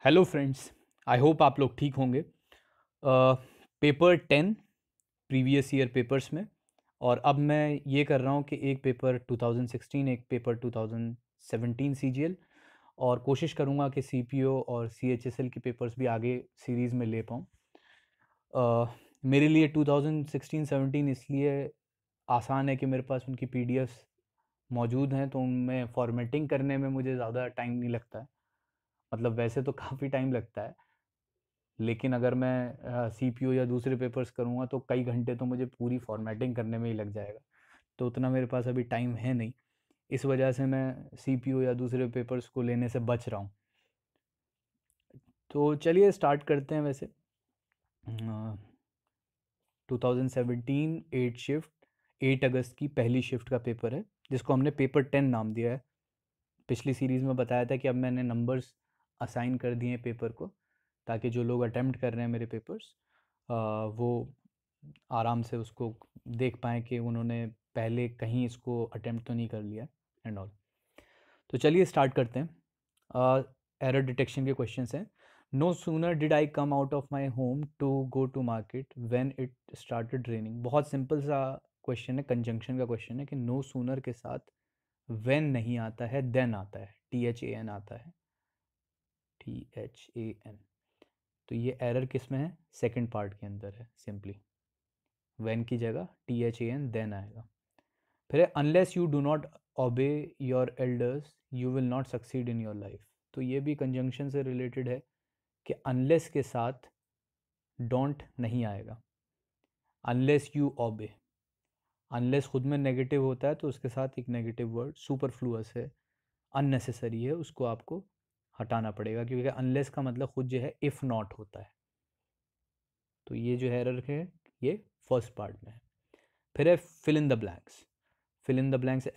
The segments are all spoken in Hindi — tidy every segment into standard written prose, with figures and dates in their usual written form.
Hello friends. आई होप आप लोग ठीक होंगे। पेपर 10 प्रीवियस ईयर पेपर्स में, और अब मैं ये कर रहा हूँ कि एक पेपर 2016 एक पेपर 2017 सीजीएल, और कोशिश करूँगा कि सीपीओ और सीएचएसएल के पेपर्स भी आगे सीरीज़ में ले पाऊँ। मेरे लिए 2016-17 इसलिए आसान है कि मेरे पास उनकी पीडीएफ्स मौजूद हैं, तो उनमें फॉर्मेटिंग करने में मुझे ज़्यादा टाइम नहीं लगता है। मतलब वैसे तो काफ़ी टाइम लगता है, लेकिन अगर मैं सीपीओ या दूसरे पेपर्स करूँगा तो कई घंटे तो मुझे पूरी फॉर्मेटिंग करने में ही लग जाएगा। तो उतना मेरे पास अभी टाइम है नहीं। इस वजह से मैं सीपीओ या दूसरे पेपर्स को लेने से बच रहा हूँ। तो चलिए स्टार्ट करते हैं। वैसे 2017 8 शिफ्ट 8 अगस्त की पहली शिफ्ट का पेपर है, जिसको हमने पेपर 10 नाम दिया है। पिछली सीरीज़ में बताया था कि अब मैंने नंबर्स असाइन कर दिए हैं पेपर को, ताकि जो लोग अटेम्प्ट कर रहे हैं मेरे पेपर्स वो आराम से उसको देख पाएँ कि उन्होंने पहले कहीं इसको अटेम्प्ट तो नहीं कर लिया एंड ऑल। तो चलिए स्टार्ट करते हैं। एरर डिटेक्शन के क्वेश्चंस हैं। No sooner did I come out of my home to go to market when it started raining. बहुत सिंपल सा क्वेश्चन है, कंजंक्शन का क्वेश्चन है कि नो सूनर के साथ व्हेन नहीं आता है, देन आता है, THAN आता है, THAN। तो ये एरर किस में है? सेकंड पार्ट के अंदर है। सिंपली व्हेन की जगह THAN देन आएगा। फिर है unless you do not obey your elders you will not succeed in your life. तो ये भी कंजंक्शन से रिलेटेड है कि अनलेस के साथ डोंट नहीं आएगा। अनलेस यू ओबे, अनलेस खुद में नेगेटिव होता है तो उसके साथ एक नेगेटिव वर्ड सुपरफ्लुअस है, अननेसेसरी है, उसको आपको हटाना पड़ेगा, क्योंकि अनलेस का मतलब खुद जो है इफ़ नॉट होता है। तो ये जो एरर है ये फर्स्ट पार्ट में है। फिर है fill in the blanks. Fill in the blanks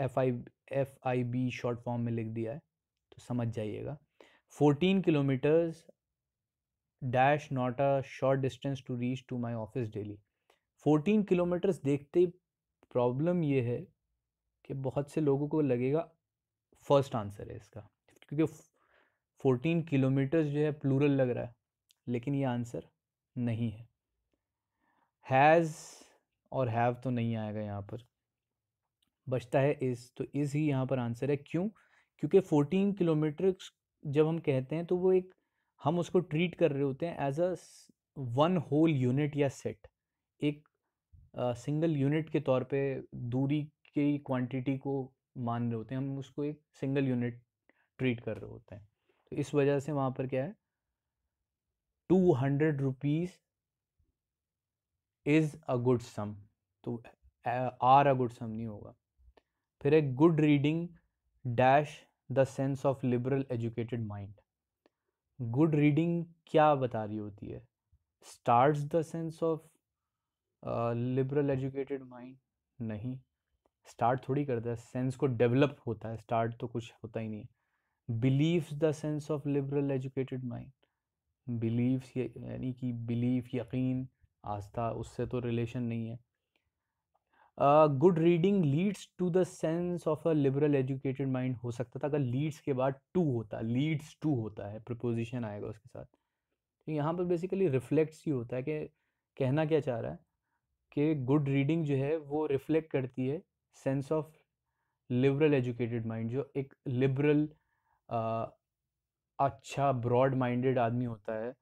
FIB short form में लिख दिया है, तो समझ जाइएगा। 14 kilometres dash not a short distance to reach to my office daily. 14 kilometres देखते ही प्रॉब्लम ये है कि बहुत से लोगों को लगेगा फर्स्ट आंसर है इसका, क्योंकि 14 किलोमीटर्स जो है प्लूरल लग रहा है, लेकिन ये आंसर नहीं है। हैज़ और हैव तो नहीं आएगा यहाँ पर, बचता है इज़। तो इज़ ही यहाँ पर आंसर है। क्यों? क्योंकि 14 किलोमीटर जब हम कहते हैं तो वो एक, हम उसको ट्रीट कर रहे होते हैं as a one whole unit या सेट, एक सिंगल यूनिट के तौर पे दूरी की क्वांटिटी को मान रहे होते हैं, हम उसको एक सिंगल यूनिट ट्रीट कर रहे होते हैं। तो इस वजह से वहाँ पर क्या है, 200 रुपीज़ इज़ अ गुड सम। तो आर अ गुड सम नहीं होगा। फिर एक good reading dash the sense of liberal educated mind. Good reading क्या बता रही होती है? Starts the sense of liberal educated mind? नहीं, स्टार्ट थोड़ी करता है, सेंस को डेवलप होता है, स्टार्ट तो कुछ होता ही नहीं है। Believes the sense of liberal educated mind, believes यानी कि बिलीफ, यकीन, आस्था, उससे तो रिलेशन नहीं है। Good reading leads to the sense of a liberal educated mind हो सकता था अगर लीड्स के बाद टू होता, लीड्स टू होता है, प्रपोजिशन आएगा उसके साथ। तो यहाँ पर बेसिकली रिफ्लेक्ट्स ही होता है कि कहना क्या चाह रहा है कि गुड रीडिंग जो है वो रिफ्लेक्ट करती है sense of liberal educated mind. जो एक लिबरल, अच्छा ब्रॉड माइंडेड आदमी होता है,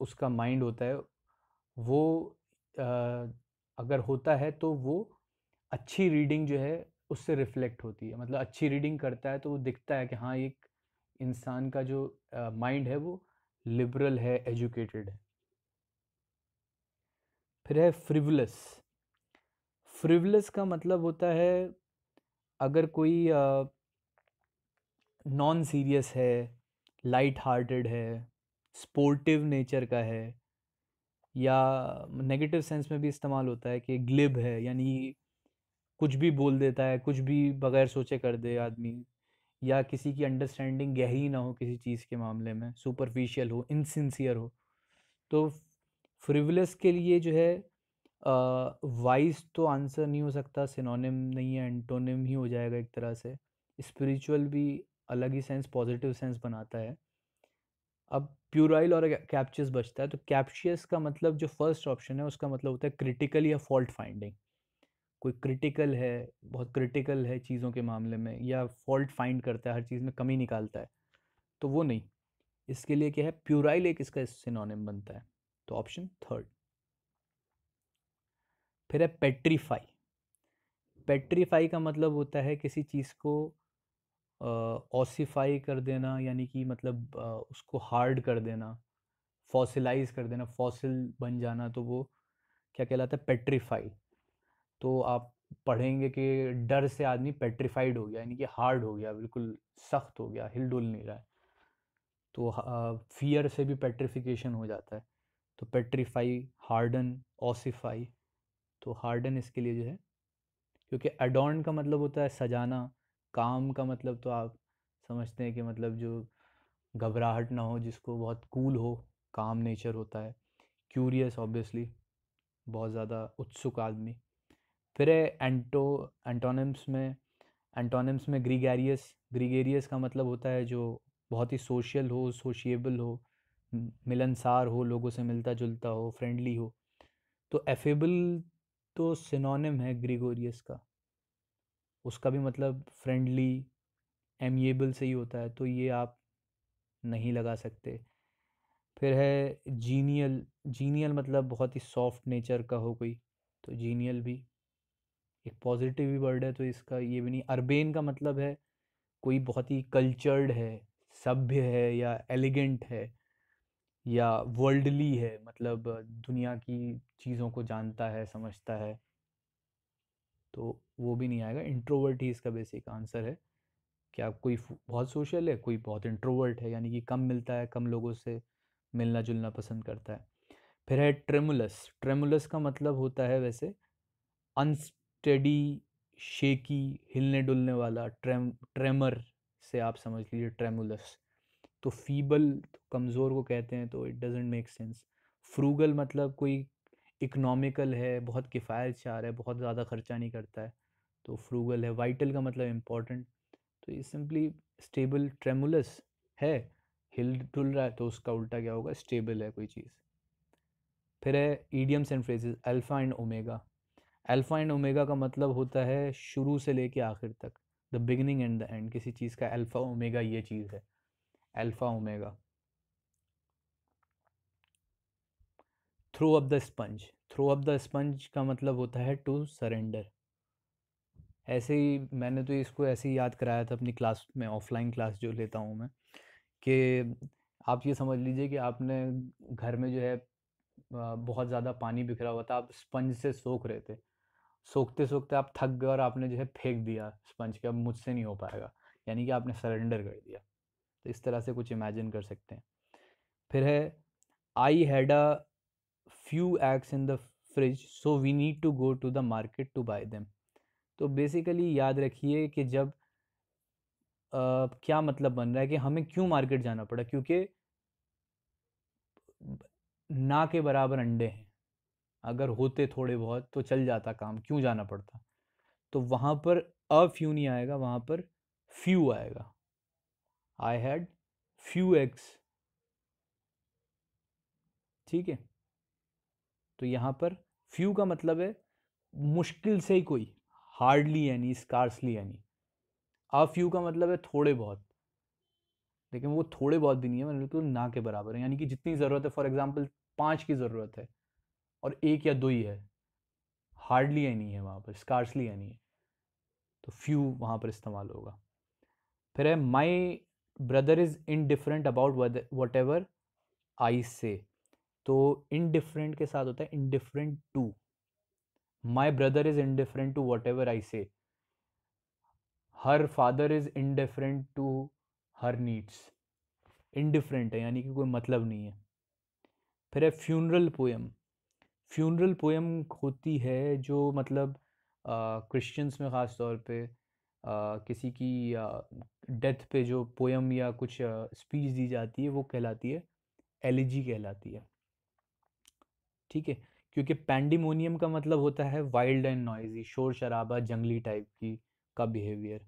उसका माइंड होता है वो, अ, अगर होता है तो वो अच्छी रीडिंग जो है उससे रिफ्लेक्ट होती है। मतलब अच्छी रीडिंग करता है तो वो दिखता है कि हाँ, एक इंसान का जो माइंड है वो लिबरल है, एजुकेटेड है। फिर है फ्रिवलस। फ्रिवलस का मतलब होता है अगर कोई नॉन सीरियस है, लाइट हार्टेड है, स्पोर्टिव नेचर का है, या नेगेटिव सेंस में भी इस्तेमाल होता है कि ग्लिब है, यानी कुछ भी बोल देता है, कुछ भी बगैर सोचे कर दे आदमी, या किसी की अंडरस्टैंडिंग गहरी ना हो किसी चीज़ के मामले में, सुपरफिशियल हो, इनसिंसियर हो। तो फ्रिवलेस के लिए जो है वाइज तो आंसर नहीं हो सकता, सिनोनिम नहीं है, एंटोनिम ही हो जाएगा एक तरह से। स्पिरिचुअल भी अलग ही सेंस, पॉजिटिव सेंस बनाता है। अब प्यूराइल और कैप्शियस बचता है, तो कैप्शियस का मतलब जो फर्स्ट ऑप्शन है उसका मतलब होता है क्रिटिकल या फॉल्ट फाइंडिंग। कोई क्रिटिकल है, बहुत क्रिटिकल है चीज़ों के मामले में, या फॉल्ट फाइंड करता है, हर चीज़ में कमी निकालता है, तो वो नहीं। इसके लिए क्या है, प्यूराइल एक इसका सिनोनिम बनता है, तो ऑप्शन थर्ड। फिर है पेट्रीफाई। पेट्रीफाई का मतलब होता है किसी चीज़ को ऑसिफाई कर देना, यानी कि मतलब उसको हार्ड कर देना, फॉसिलाइज कर देना, फॉसिल बन जाना, तो वो क्या कहलाता है, पेट्रीफाई। तो आप पढ़ेंगे कि डर से आदमी पेट्रीफाइड हो गया, यानी कि हार्ड हो गया, बिल्कुल सख्त हो गया, हिल डुल नहीं रहा है। तो फियर से भी पेट्रिफिकेशन हो जाता है। तो पेट्रीफाई, हार्डन, ऑसिफाई। तो हार्डन इसके लिए जो है, क्योंकि अडॉर्न का मतलब होता है सजाना, काम का मतलब तो आप समझते हैं कि मतलब जो घबराहट ना हो, जिसको बहुत कूल हो, काम नेचर होता है। क्यूरियस ऑब्वियसली, बहुत ज़्यादा उत्सुक आदमी। फिर है एंटोनिम्स में ग्रीगैरियस। ग्रीगेरियस का मतलब होता है जो बहुत ही सोशल हो, सोशिएबल हो, मिलनसार हो, लोगों से मिलता जुलता हो, फ्रेंडली हो। तो एफेबल तो सिनोनिम है ग्रीगोरियस का, उसका भी मतलब फ्रेंडली, एमिएबल से ही होता है, तो ये आप नहीं लगा सकते। फिर है जीनियल। जीनियल मतलब बहुत ही सॉफ्ट नेचर का हो कोई, तो जीनियल भी एक पॉजिटिव ही वर्ड है, तो इसका ये भी नहीं। अर्बेन का मतलब है कोई बहुत ही कल्चर्ड है, सभ्य है, या एलिगेंट है, या वर्ल्डली है, मतलब दुनिया की चीज़ों को जानता है, समझता है, तो वो भी नहीं आएगा। इंट्रोवर्ट ही इसका बेसिक आंसर है कि आप कोई बहुत सोशल है, कोई बहुत इंट्रोवर्ट है, यानी कि कम मिलता है, कम लोगों से मिलना जुलना पसंद करता है। फिर है ट्रेमुलस। ट्रेमुलस का मतलब होता है वैसे अनस्टेडी, शेकी, हिलने डुलने वाला। ट्रेमर से आप समझ लीजिए ट्रेमुलस। तो फीबल कमज़ोर को कहते हैं, तो it doesn't make sense. Frugal मतलब कोई इकोनॉमिकल है, बहुत किफ़ायतशार है, बहुत ज़्यादा खर्चा नहीं करता है, तो फ्रूगल है। वाइटल का मतलब इम्पोर्टेंट, तो ये सिंपली स्टेबल। ट्रेमुलस है, हिल डुल रहा है, तो उसका उल्टा क्या होगा, स्टेबल है कोई चीज़। फिर है idioms and phrases, alpha and omega. Alpha and omega का मतलब होता है शुरू से लेके आखिर तक, the beginning and the end. किसी चीज़ का अल्फ़ा ओमेगा ये चीज़ है, alpha omega. Throw up the sponge. Throw up the sponge का मतलब होता है टू सरेंडर। ऐसे ही मैंने तो इसको ऐसे ही याद कराया था अपनी क्लास में, ऑफलाइन क्लास जो लेता हूँ मैं, कि आप ये समझ लीजिए कि आपने घर में जो है बहुत ज़्यादा पानी बिखरा हुआ था, आप स्पंज से सोख रहे थे, सोखते सोखते आप थक गए और आपने जो है फेंक दिया स्पंज के, अब मुझसे नहीं हो पाएगा, यानी कि आपने सरेंडर कर दिया। तो इस तरह से कुछ इमेजिन कर सकते हैं। फिर है I had a few eggs in the fridge so we need to go to the market to buy them. तो बेसिकली याद रखिए कि जब क्या मतलब बन रहा है कि हमें क्यों मार्केट जाना पड़ा, क्योंकि ना के बराबर अंडे हैं, अगर होते थोड़े बहुत तो चल जाता काम, क्यों जाना पड़ता। तो वहाँ पर अ फ्यू नहीं आएगा, वहाँ पर फ्यू आएगा। आई हैड फ्यू एग्स, ठीक है। तो यहाँ पर फ्यू का मतलब है मुश्किल से ही कोई, हार्डली यानी स्कार्सली यानी। अ फ्यू का मतलब है थोड़े बहुत, लेकिन वो थोड़े बहुत भी नहीं है, मतलब तो ना के बराबर है, यानी कि जितनी ज़रूरत है, फॉर एग्जांपल 5 की ज़रूरत है और एक या दो ही है, हार्डली या नहीं है वहाँ पर, स्कार्सली या नहीं है, तो फ्यू वहाँ पर इस्तेमाल होगा। फिर है my brother is indifferent about whatever I say. तो इनडिफरेंट के साथ होता है indifferent to. My brother is indifferent to whatever I say. Her father is indifferent to her needs. Indifferent है यानी कि कोई मतलब नहीं है। फिर है फ्यूनरल पोएम। फ्यूनरल पोएम होती है जो मतलब क्रिश्चियंस में ख़ास तौर पे किसी की डेथ पे जो पोएम या कुछ स्पीच दी जाती है, वो कहलाती है एलिजी कहलाती है, ठीक है। क्योंकि पैंडिमोनियम का मतलब होता है वाइल्ड एंड नॉइजी, शोर शराबा, जंगली टाइप की का बिहेवियर।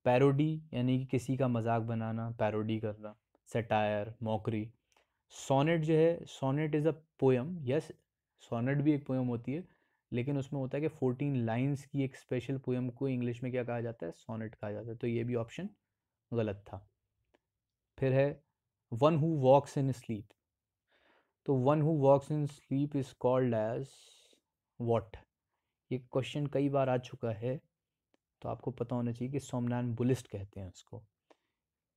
पैरोडी यानी कि किसी का मजाक बनाना, पैरोडी करना। Satire, mockery. सोनेट जो है, sonnet is a poem, yes, sonnet भी एक पोयम होती है, लेकिन उसमें होता है कि 14 लाइंस की एक स्पेशल पोयम को इंग्लिश में क्या कहा जाता है, सोनेट कहा जाता है। तो ये भी ऑप्शन गलत था। फिर है one who walks in sleep. तो one who walks in sleep is called as what. ये क्वेश्चन कई बार आ चुका है, तो आपको पता होना चाहिए कि सोमनैम्बुलिस्ट कहते हैं उसको,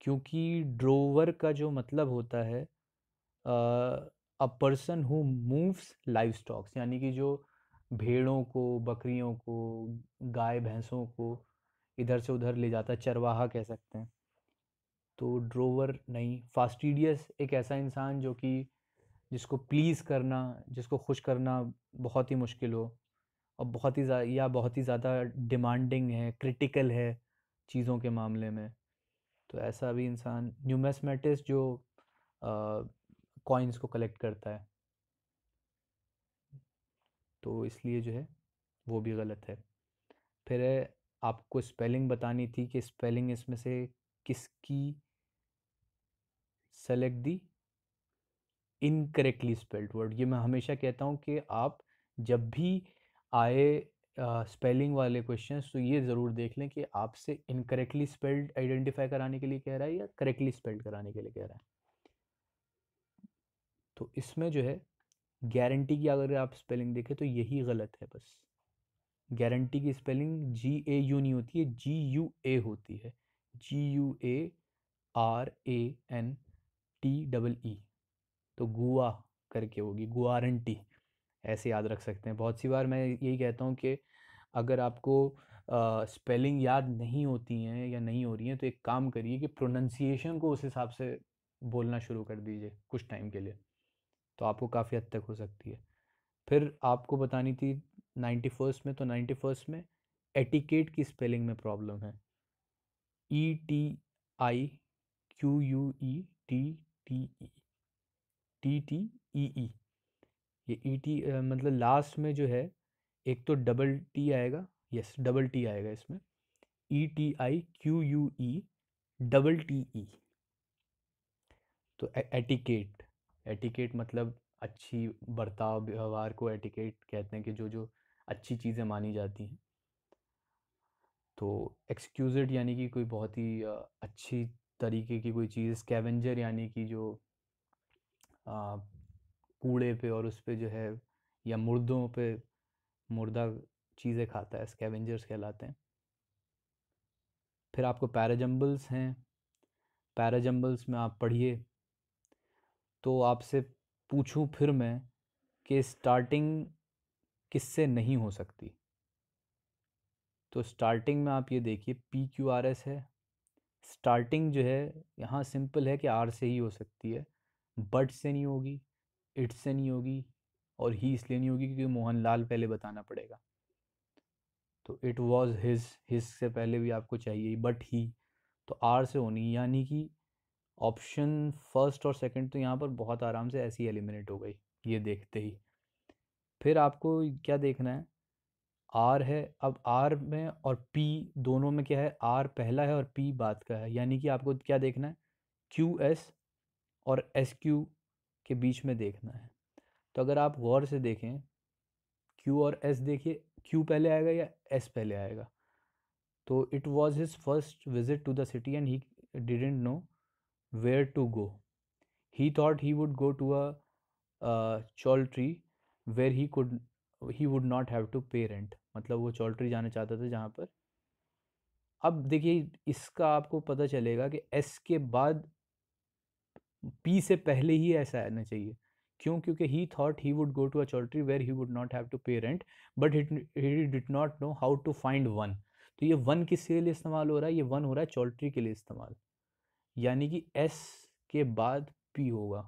क्योंकि ड्रोवर का जो मतलब होता है a person who moves live stocks, यानी कि जो भेड़ों को, बकरियों को, गाय भैंसों को इधर से उधर ले जाता है, चरवाहा कह सकते हैं। तो ड्रोवर नहीं। फास्टिडियस एक ऐसा इंसान जो कि जिसको प्लीज़ करना, जिसको खुश करना बहुत ही मुश्किल हो, और बहुत ही ज़्यादा डिमांडिंग है, क्रिटिकल है चीज़ों के मामले में। तो ऐसा भी इंसान। न्यूमिस्मेटिस्ट जो कॉइन्स को कलेक्ट करता है, तो इसलिए जो है वो भी गलत है। फिर है, आपको स्पेलिंग बतानी थी कि स्पेलिंग इसमें से किसकी सेलेक्ट दी इनकरेक्टली स्पेल्ड वर्ड। ये मैं हमेशा कहता हूँ कि आप जब भी आए स्पेलिंग वाले क्वेश्चंस, तो ये ज़रूर देख लें कि आपसे इनकरेक्टली स्पेल्ड आइडेंटिफाई कराने के लिए कह रहा है या करेक्टली स्पेल्ड कराने के लिए कह रहा है। तो इसमें जो है गारंटी की अगर आप स्पेलिंग देखें तो यही गलत है बस। गारंटी की स्पेलिंग GAU नहीं होती है, GUA होती है। GUARANTEE। तो गुआ करके होगी, गुआरंटी, ऐसे याद रख सकते हैं। बहुत सी बार मैं यही कहता हूँ कि अगर आपको स्पेलिंग याद नहीं होती हैं या नहीं हो रही हैं, तो एक काम करिए कि प्रोनंसिएशन को उस हिसाब से बोलना शुरू कर दीजिए कुछ टाइम के लिए, तो आपको काफ़ी हद तक हो सकती है। फिर आपको बतानी थी 91st में, तो 91st में एटिकेट की स्पेलिंग में प्रॉब्लम है। ETIQUETTE, TTEE। ये ET मतलब लास्ट में जो है, एक तो डबल टी आएगा, यस डबल टी आएगा इसमें, ETIQUE तो एटिकेट, एटिकेट मतलब अच्छी बर्ताव व्यवहार को एटिकेट कहते हैं, कि जो जो अच्छी चीज़ें मानी जाती हैं। तो एक्सक्यूज़ड यानी कि कोई बहुत ही अच्छी तरीके की कोई चीज़। स्कैवेंजर यानी कि जो आ, कूड़े पे और उस पे जो है, या मुर्दों पे, मुर्दा चीज़ें खाता है, स्कैवेंजर्स कहलाते हैं। फिर आपको पैराजम्बल्स हैं। पैराजम्बल्स में आप पढ़िए। तो आपसे पूछूं फिर मैं कि स्टार्टिंग किससे नहीं हो सकती। तो स्टार्टिंग में आप ये देखिए PQRS है। स्टार्टिंग जो है यहाँ सिंपल है कि आर से ही हो सकती है, बट से नहीं होगी, इट से नहीं होगी, और ही इसलिए नहीं होगी क्योंकि मोहनलाल पहले बताना पड़ेगा। तो इट वॉज हिज से पहले भी आपको चाहिए, बट ही, तो आर से होनी, यानी कि ऑप्शन फर्स्ट और सेकंड तो यहाँ पर बहुत आराम से ऐसी एलिमिनेट हो गई ये देखते ही। फिर आपको क्या देखना है, आर है। अब आर में और पी दोनों में क्या है, आर पहला है और पी बाद का है, यानी कि आपको क्या देखना है, QS और SQ के बीच में देखना है। तो अगर आप गौर से देखें, Q और S देखिए, Q पहले आएगा या S पहले आएगा। तो it was his first visit to the city and he didn't know where to go. He thought he would go to a choultry where he would not have to pay rent. मतलब वो चौल्ट्री जाना चाहता था जहाँ पर, अब देखिए इसका आपको पता चलेगा कि एस के बाद पी से पहले ही ऐसा आना चाहिए। क्यों? क्योंकि he thought he would go to a choultry where he would not have to pay rent, but he did not know how to find one. तो ये वन किसके लिए इस्तेमाल हो रहा है, ये वन हो रहा है चौल्ट्री के लिए इस्तेमाल, यानी कि एस के बाद पी होगा।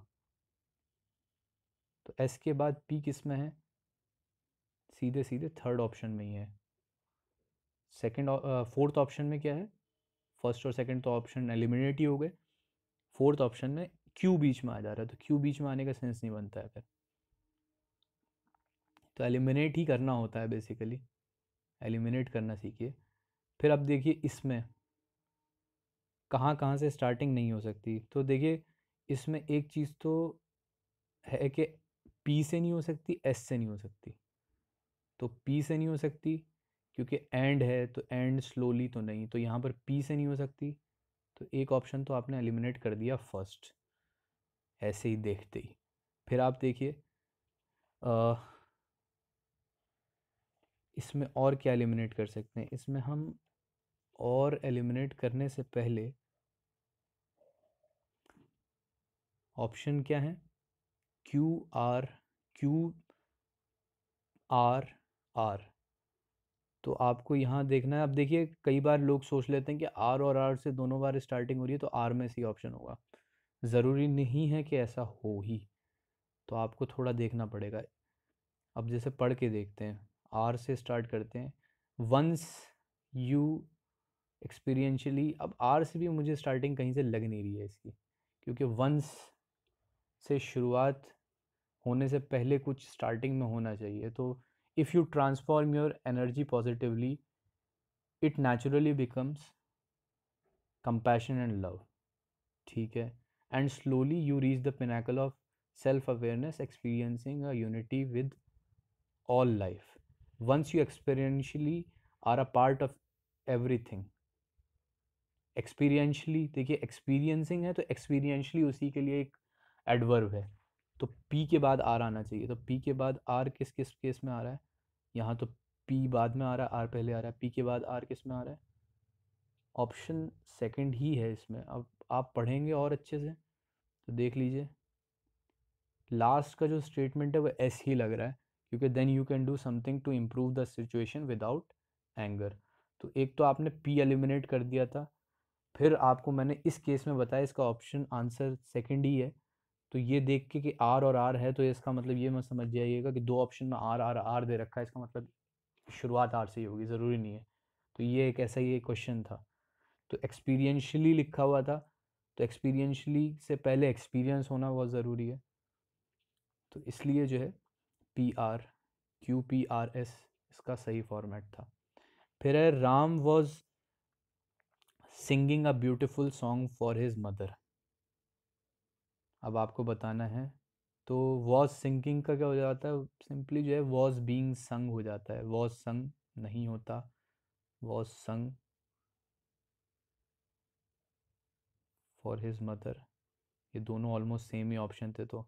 तो एस के बाद पी किस में है, सीधे सीधे थर्ड ऑप्शन में ही है। सेकंड फोर्थ ऑप्शन में क्या है, फर्स्ट और सेकंड तो ऑप्शन एलिमिनेट ही हो गए। फोर्थ ऑप्शन में क्यू बीच में आ जा रहा है, तो क्यू बीच में आने का सेंस नहीं बनता है फिर, तो एलिमिनेट ही करना होता है बेसिकली, एलिमिनेट करना सीखिए। फिर अब देखिए इसमें कहाँ कहाँ से स्टार्टिंग नहीं हो सकती। तो देखिए इसमें एक चीज़ तो है कि पी से नहीं हो सकती, एस से नहीं हो सकती। तो पी से नहीं हो सकती क्योंकि एंड है, तो एंड स्लोली तो नहीं, तो यहाँ पर पी से नहीं हो सकती। तो एक ऑप्शन तो आपने एलिमिनेट कर दिया फर्स्ट, ऐसे ही देखते ही। फिर आप देखिए इसमें और क्या एलिमिनेट कर सकते हैं। इसमें हम और एलिमिनेट करने से पहले ऑप्शन क्या है, Q R, Q R R. तो आपको यहाँ देखना है। अब देखिए कई बार लोग सोच लेते हैं कि आर और आर से दोनों बार स्टार्टिंग हो रही है तो आर में सी ऑप्शन होगा। ज़रूरी नहीं है कि ऐसा हो ही, तो आपको थोड़ा देखना पड़ेगा। अब जैसे पढ़ के देखते हैं, आर से स्टार्ट करते हैं। वंस यू एक्सपीरियंशियली, अब आर से भी मुझे स्टार्टिंग कहीं से लग नहीं रही है इसकी, क्योंकि वंस से शुरुआत होने से पहले कुछ स्टार्टिंग में होना चाहिए। तो if you transform your energy positively, it naturally becomes compassion and love. ठीक है। And slowly you reach the pinnacle of self awareness, experiencing a unity with all life. Once you experientially are a part of everything. Experientially, देखिए एक्सपीरियंसिंग है तो एक्सपीरियंशली उसी के लिए एक एडवर्ब है। तो पी के बाद आर आना चाहिए। तो पी के बाद आर किस किस केस में आ रहा है, यहाँ तो पी बाद में आ रहा है, आर पहले आ रहा है। पी के बाद आर किस में आ रहा है, ऑप्शन सेकंड ही है इसमें। अब आप पढ़ेंगे और अच्छे से तो देख लीजिए, लास्ट का जो स्टेटमेंट है वो एस ही लग रहा है, क्योंकि then you can do something to improve the situation without anger. तो एक तो आपने पी एलिमिनेट कर दिया था, फिर आपको मैंने इस केस में बताया इसका ऑप्शन आंसर सेकंड ही है। तो ये देख के कि आर और आर है तो इसका मतलब ये मत समझ जाइएगा कि दो ऑप्शन में आर आर आर दे रखा है, इसका मतलब शुरुआत आर से ही होगी, ज़रूरी नहीं है। तो ये एक ऐसा ही एक क्वेश्चन था। तो एक्सपीरियंशली लिखा हुआ था, तो एक्सपीरियंशली से पहले एक्सपीरियंस होना बहुत ज़रूरी है। तो इसलिए जो है P R, Q P R S इसका सही फॉर्मेट था। फिर है Ram was singing a beautiful song for his mother. अब आपको बताना है। तो वॉज सिंगिंग का क्या हो जाता है, सिंपली जो है वॉज बीइंग संग हो जाता है, वॉज संग नहीं होता, was sung for his mother. ये दोनों ऑलमोस्ट सेम ही ऑप्शन थे। तो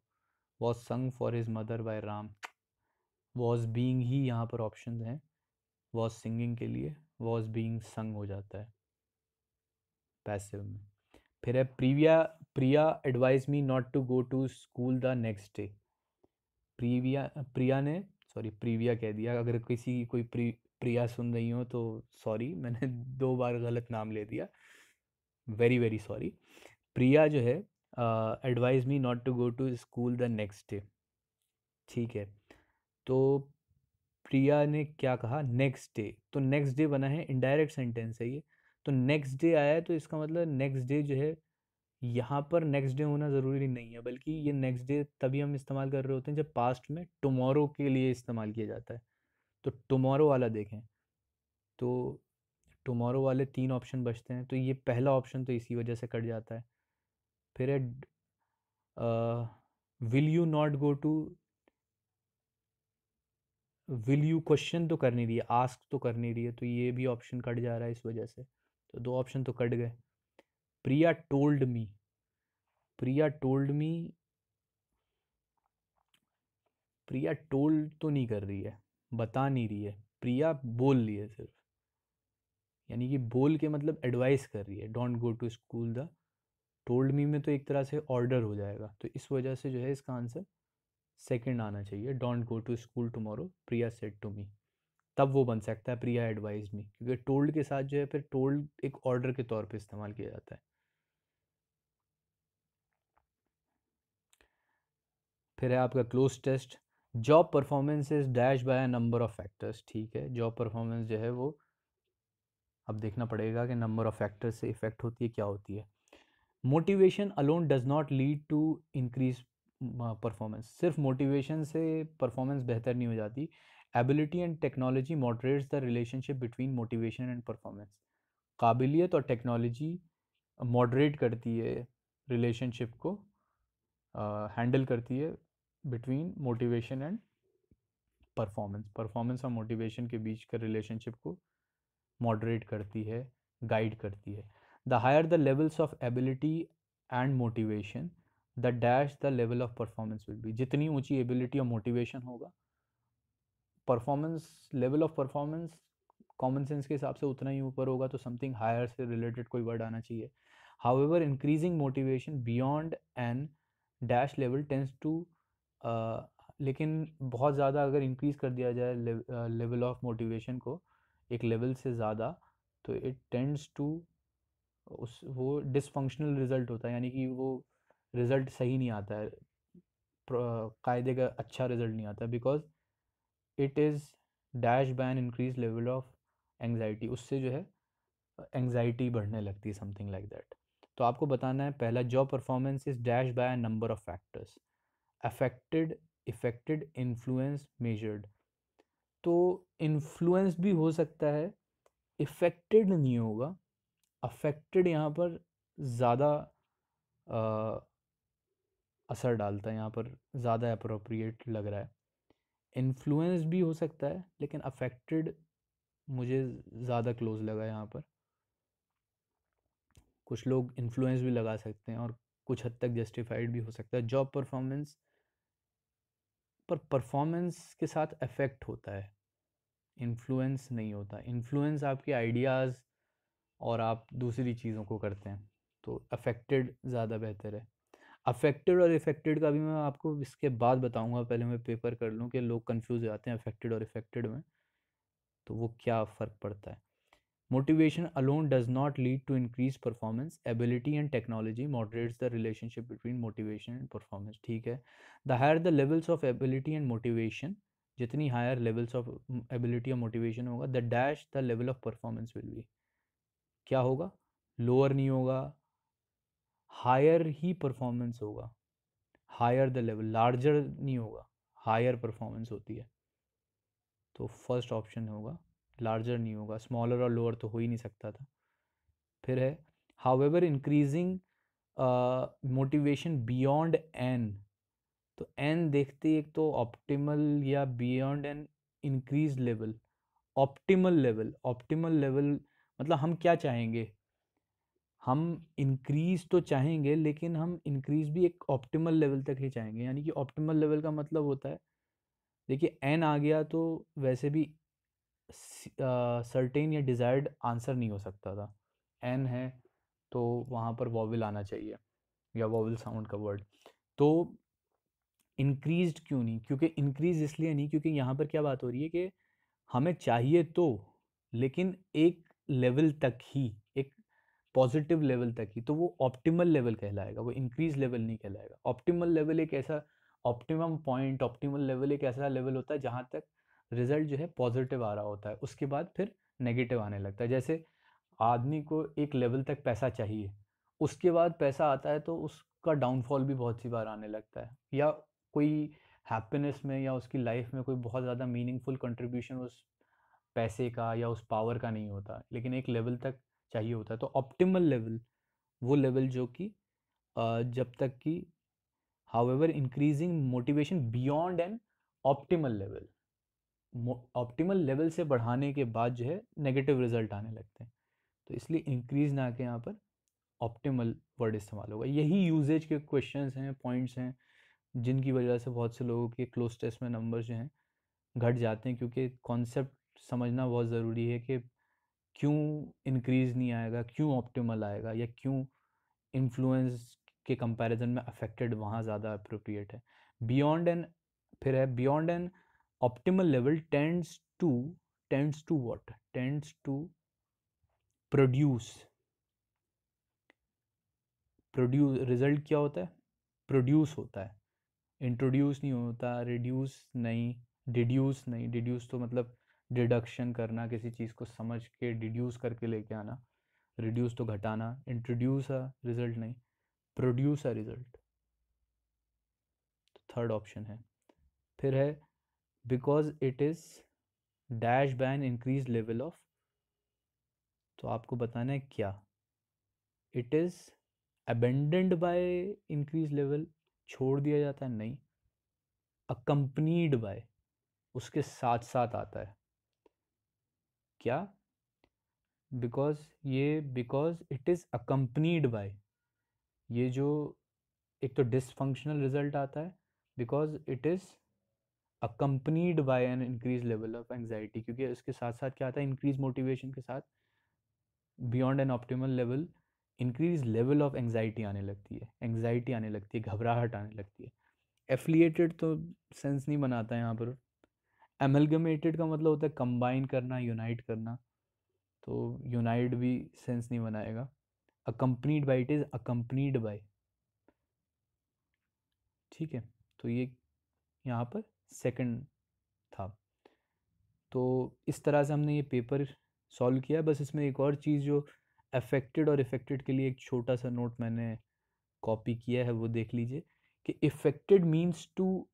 was sung for his mother by Ram, was being he यहाँ पर ऑप्शन है, वॉज सिंगिंग के लिए वॉज बीइंग संग हो जाता है पैसिव में। फिर है Priya, Priya advise me not to go to school the next day. Priya, Priya ने, सॉरी प्रिविया कह दिया, अगर किसी की कोई प्रिया सुन रही हो तो सॉरी, मैंने दो बार गलत नाम ले दिया, वेरी वेरी सॉरी। प्रिया जो है advise me not to go to school the next day. ठीक है। तो प्रिया ने क्या कहा, नेक्स्ट डे, तो नेक्स्ट डे बना है, इनडायरेक्ट सेंटेंस है ये। तो नेक्स्ट डे आया है तो इसका मतलब नेक्स्ट डे जो है, यहाँ पर नेक्स्ट डे होना ज़रूरी नहीं है, बल्कि ये नेक्स्ट डे तभी हम इस्तेमाल कर रहे होते हैं जब पास्ट में टुमारो के लिए इस्तेमाल किया जाता है। तो टुमारो वाला देखें तो टुमारो वाले तीन ऑप्शन बचते हैं, तो ये पहला ऑप्शन तो इसी वजह से कट जाता है। फिर है will you not go to, will you question तो कर नहीं रही है, आस्क तो कर नहीं रही है, तो ये भी ऑप्शन कट जा रहा है इस वजह से। तो दो ऑप्शन तो कट गए। प्रिया टोल्ड मी, प्रिया टोल्ड मी, प्रिया टोल्ड तो नहीं कर रही है, बता नहीं रही है, प्रिया बोल रही है सिर्फ, यानी कि बोल के मतलब एडवाइस कर रही है, don't go to school the. Told me में तो एक तरह से ऑर्डर हो जाएगा, तो इस वजह से जो है इसका आंसर सेकंड आना चाहिए, don't go to school tomorrow Priya said to me. तब वो बन सकता है प्रिया एडवाइज मी, क्योंकि टोल्ड के साथ जो है फिर टोल्ड एक ऑर्डर के तौर पे इस्तेमाल किया जाता है। फिर है आपका cloze test, job performance is dash by a number of factors. ठीक है, जॉब परफॉर्मेंस जो है वो अब देखना पड़ेगा कि नंबर ऑफ फैक्टर्स से इफेक्ट होती है, क्या होती है। Motivation alone does not lead to increase performance, सिर्फ मोटिवेशन से परफॉर्मेंस बेहतर नहीं हो जाती। Ability and technology moderates the relationship between motivation and performance. काबिलियत और टेक्नोलॉजी मॉडरेट करती है रिलेशनशिप को हैंडल करती है between motivation and performance. Performance और मोटिवेशन के बीच के रिलेशनशिप को मॉडरेट करती है, गाइड करती है। The higher the levels of ability and motivation, the dash the level of performance will be. जितनी ऊंची एबिलिटी और मोटिवेशन होगा, performance, level of performance common sense के हिसाब से उतना ही ऊपर होगा, तो समथिंग हायर से रिलेटेड कोई वर्ड आना चाहिए। However increasing motivation beyond an dash level tends to, लेकिन बहुत ज़्यादा अगर इंक्रीज़ कर दिया जाए लेवल ऑफ मोटिवेशन को एक लेवल से ज़्यादा, तो इट टेंड्स टू, उस वो डिसफंक्शनल रिजल्ट होता है, यानी कि वो रिजल्ट सही नहीं आता है, कायदे का अच्छा रिजल्ट नहीं आता, because it is dash by N increase level of anxiety. उससे जो है एंग्जाइटी बढ़ने लगती है, समथिंग लाइक दैट। तो आपको बताना है पहला, job performance is dash by number of factors, affected, affected, influence, measured. तो इन्फ्लुएंस भी हो सकता है, इफेक्टेड नहीं होगा। अफेक्टेड यहाँ पर ज़्यादा असर डालता है, यहाँ पर ज़्यादा अप्रोप्रिएट लग रहा है। इन्फ्लुएंस भी हो सकता है, लेकिन अफेक्टेड मुझे ज़्यादा क्लोज लगा यहाँ पर। कुछ लोग इन्फ्लुएंस भी लगा सकते हैं और कुछ हद तक जस्टिफाइड भी हो सकता है। जॉब परफॉर्मेंस पर परफॉर्मेंस के साथ अफेक्ट होता है, इन्फ्लुएंस नहीं होता। इन्फ्लुएंस आपके आइडियाज़ और आप दूसरी चीज़ों को करते हैं, तो अफेक्टेड ज़्यादा बेहतर है। अफेक्टेड और इफेक्टेड का भी मैं आपको इसके बाद बताऊंगा, पहले मैं पेपर कर लूँ कि लोग कंफ्यूज हो जाते हैं अफेक्टेड और इफेक्टेड में, तो वो क्या फ़र्क पड़ता है। Motivation alone does not lead to increased performance. Ability and technology moderates the relationship between motivation and performance. ठीक है। The higher the levels of ability and motivation, जितनी higher levels of ability और motivation होगा, the dash the level of performance will be, क्या होगा, lower नहीं होगा, higher ही performance होगा। higher the level, larger नहीं होगा, higher performance होती है। तो फर्स्ट ऑप्शन होगा, लार्जर नहीं होगा, स्मॉलर और लोअर तो हो ही नहीं सकता था। फिर है, however increasing motivation beyond an. तो एन देखते एक तो ऑप्टिमल या beyond an increase level. Optimal level, optimal level मतलब हम क्या चाहेंगे, हम इंक्रीज तो चाहेंगे, लेकिन हम इंक्रीज भी एक ऑप्टिमल लेवल तक ही चाहेंगे। यानी कि ऑप्टिमल लेवल का मतलब होता है, देखिए एन आ गया तो वैसे भी सर्टेन या डिज़ायर्ड आंसर नहीं हो सकता था। एन है तो वहाँ पर वॉवल आना चाहिए, या वॉवल साउंड का वर्ड। तो इंक्रीज्ड क्यों नहीं, क्योंकि इंक्रीज इसलिए नहीं क्योंकि यहाँ पर क्या बात हो रही है कि हमें चाहिए तो, लेकिन एक लेवल तक ही, एक पॉजिटिव लेवल तक ही, तो वो ऑप्टिमल लेवल कहलाएगा, वो इंक्रीज लेवल नहीं कहलाएगा। ऑप्टिमल लेवल एक ऐसा, ऑप्टिमम पॉइंट, ऑप्टिमल लेवल एक ऐसा लेवल होता है जहाँ तक रिजल्ट जो है पॉजिटिव आ रहा होता है, उसके बाद फिर नेगेटिव आने लगता है। जैसे आदमी को एक लेवल तक पैसा चाहिए, उसके बाद पैसा आता है तो उसका डाउनफॉल भी बहुत सी बार आने लगता है, या कोई हैप्पीनेस में या उसकी लाइफ में कोई बहुत ज़्यादा मीनिंगफुल कंट्रीब्यूशन उस पैसे का या उस पावर का नहीं होता, लेकिन एक लेवल तक चाहिए होता है। तो ऑप्टिमल लेवल वो लेवल जो कि जब तक कि however increasing motivation beyond an optimal level, optimal level से बढ़ाने के बाद जो है नेगेटिव रिजल्ट आने लगते हैं, तो इसलिए इंक्रीज ना के यहाँ पर ऑप्टिमल वर्ड इस्तेमाल होगा। यही यूजेज के क्वेश्चंस हैं, पॉइंट्स हैं, जिनकी वजह से बहुत से लोगों के क्लोज टेस्ट में नंबर जो हैं घट जाते हैं, क्योंकि कॉन्सेप्ट समझना बहुत ज़रूरी है कि क्यों इंक्रीज नहीं आएगा, क्यों ऑप्टिमल आएगा, या क्यों इन्फ्लुएंस के कंपैरिजन में अफेक्टेड वहाँ ज़्यादा अप्रोप्रिएट है। बियॉन्ड एन, फिर है beyond an optimal level tends to what, tends to produce, produce result क्या होता है, प्रोड्यूस होता है, इंट्रोड्यूस नहीं होता, रिड्यूस नहीं, डिड्यूस नहीं। डिड्यूस तो मतलब डिडक्शन करना, किसी चीज़ को समझ के डिड्यूस करके लेके आना, रिड्यूस तो घटाना। इंट्रोड्यूस अ रिजल्ट नहीं, प्रोड्यूस अ रिजल्ट, तो थर्ड ऑप्शन है। फिर है because it is dash by N increase level of, तो आपको बताना है क्या, it is abandoned by increase level, छोड़ दिया जाता है, नहीं, अकम्पनीड बाय, उसके साथ साथ आता है। क्या? Because it is accompanied by, ये जो एक तो डिसफंक्शनल रिजल्ट आता है, because it is accompanied by N increase level of anxiety, क्योंकि इसके साथ साथ क्या आता है, इंक्रीज मोटिवेशन के साथ beyond an optimal level increase level of anxiety आने लगती है, एंग्जाइटी आने लगती है, घबराहट आने लगती है। एफिलिएटेड तो सेंस नहीं बनाता है यहाँ पर। एमलगमेटेड का मतलब होता है कंबाइन करना, यूनाइट करना, तो यूनाइट भी सेंस नहीं बनाएगा। Accompanied by, it is accompanied by, ठीक है। तो ये यहाँ पर सेकंड था। तो इस तरह से हमने ये पेपर सॉल्व किया। बस इसमें एक और चीज़ जो अफेक्टेड और इफेक्टेड के लिए एक छोटा सा नोट मैंने कॉपी किया है, वो देख लीजिए कि effected means to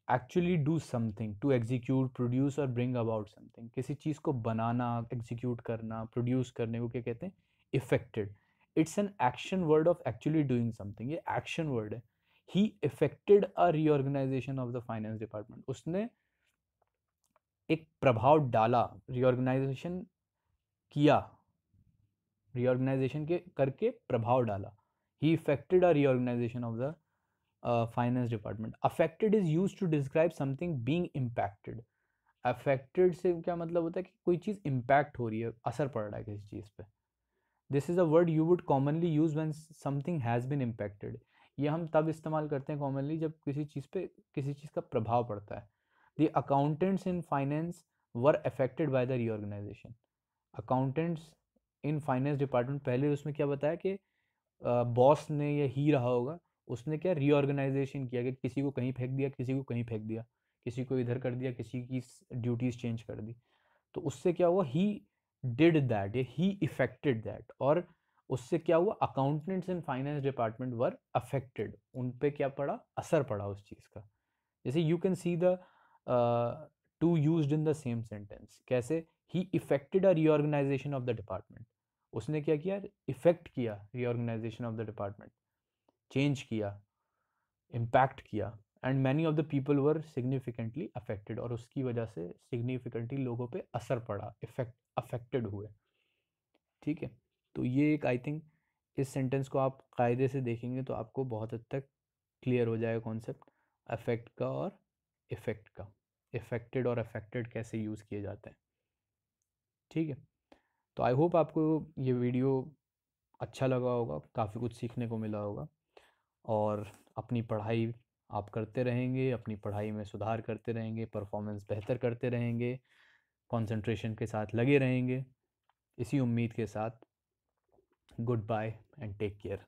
actually do something, to execute, produce और ब्रिंग अबाउट समथिंग। किसी चीज़ को बनाना, एग्जीक्यूट करना, प्रोड्यूस करने को क्या कहते हैं? Effected. It's an action word of actually doing something, ये एक्शन वर्ड है। He effected a reorganization of the finance department, उसने एक प्रभाव डाला, रीऑर्गेनाइजेशन किया, रीऑर्गेनाइजेशन के करके प्रभाव डाला। He effected a reorganization of the finance department. Affected is use to describe something being impacted. Affected से क्या मतलब होता है कि कोई चीज़ इम्पैक्ट हो रही है, असर पड़ रहा है किसी चीज़ पे। This is a word you would commonly use when something has been impacted. ये हम तब इस्तेमाल करते हैं कॉमनली जब किसी चीज़ पे किसी चीज़ का प्रभाव पड़ता है। The accountants in finance were affected by the reorganisation. Accountants in finance department, पहले उसमें क्या बताया कि बॉस ने या ही रहा होगा, उसने क्या रीऑर्गेनाइजेशन किया कि किसी को कहीं फेंक दिया, किसी को कहीं फेंक दिया, किसी को इधर कर दिया, किसी की ड्यूटीज चेंज कर दी। तो उससे क्या हुआ, ही डिड दैट या ही इफेक्टेड दैट। और उससे क्या हुआ, accountants in finance department were affected, उन पे क्या पड़ा, असर पड़ा उस चीज़ का। जैसे you can see the two used in the same sentence. कैसे? He effected a reorganization of the department, उसने क्या किया, इफेक्ट किया reorganization of the department, change किया, इम्पैक्ट किया। And many of the people were significantly affected, और उसकी वजह से सिग्निफिकेंटली लोगों पे असर पड़ा, अफेक्टेड हुए, ठीक है। तो ये एक, आई थिंक इस सेंटेंस को आप कायदे से देखेंगे तो आपको बहुत हद तक क्लियर हो जाएगा कॉन्सेप्ट अफेक्ट का और इफेक्ट का, इफेक्टेड और अफेक्टेड कैसे यूज़ किए जाते हैं, ठीक है। तो आई होप आपको ये वीडियो अच्छा लगा होगा, काफ़ी कुछ सीखने को मिला होगा। और अपनी पढ़ाई आप करते रहेंगे, अपनी पढ़ाई में सुधार करते रहेंगे, परफॉर्मेंस बेहतर करते रहेंगे, कंसंट्रेशन के साथ लगे रहेंगे। इसी उम्मीद के साथ goodbye and take care.